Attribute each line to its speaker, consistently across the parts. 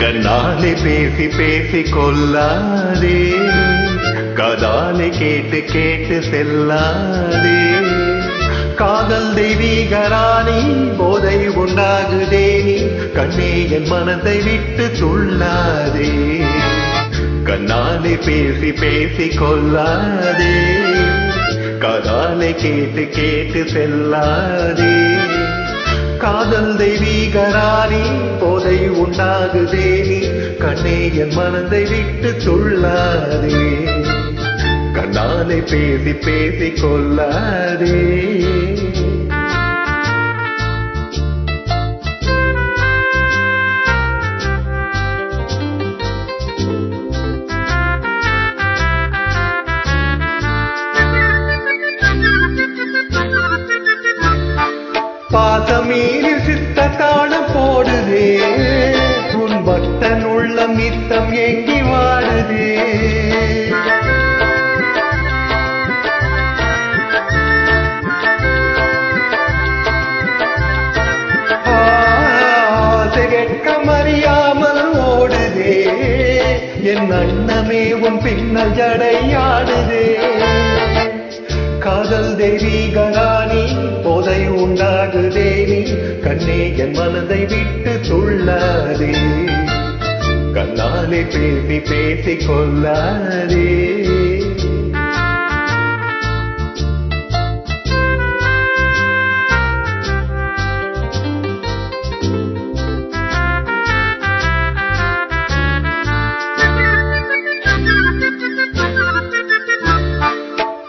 Speaker 1: கண்ணாலே பேசி பேசி கொல்லாதே, காதாலே கேட்டு கேட்டு செல்லாதே. காதல் தெய்வீகராணி போதை உண்டாகுதே, நீ கண்ணே என் மனதை விட்டு துள்ளாதே. கண்ணாலே பேசி பேசி கொல்லாதே, காதாலே கேட்டு கேட்டு செல்லாதே. காதல் தெய்வீகராணி போதை உண்டாகுதே, நீ கண்ணே என் மனதை விட்டு துள்ளாதே. கண்ணாலே பேசி பேசி கொள்ளாதே. பாசமீனில் சித்த தாளம் போடுதே, உன் பக்தன் உள்ள மித்தம் எங்கி வாடுதே. ஆசை கேட்க மறியாமல் ஓடுதே, என் அண்ணமே உன் பின்னல் ஜடையாடுதே. காதல் தெய்வீகராணி போதை உண்டாகுதே, நீ கண்ணே என் மனதை விட்டு துள்ளாதே. கண்ணாலே பேசி பேசி கொள்ளாதே.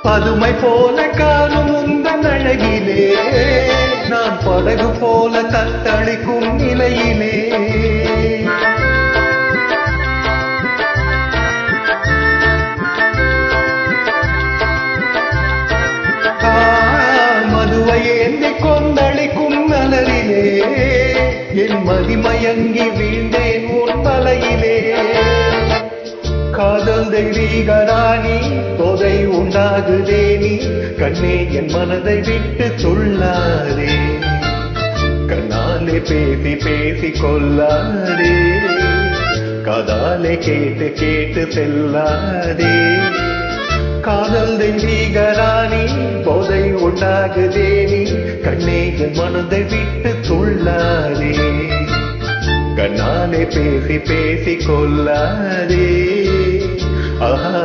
Speaker 1: பதுமை போல காணும் உந்தன் அழகிலே, நான் படகு போல தத்தளிக்கும் நிலையிலே. மதுவை ஏந்தி கொந்தளிக்கும் நலரிலே, என் மதிமயங்கி வீழ்ந்தேன் உன் தலையிலே. காதல் தெய்வீகராணி போதை உண்டாகுதே, நீ கண்ணே என் மனதை விட்டு துள்ளாதே. கண்ணாலே பேசி பேசி கொள்ளாதே, காதாலே கேட்டு கேட்டு செல்லாதே. காதல் தெய்வீகராணி போதை உண்டாகுதே, நீ கண்ணே என் மனதை விட்டு துள்ளாதே. கண்ணாலே பேசி பேசி கொள்ளாதே. ஆஹா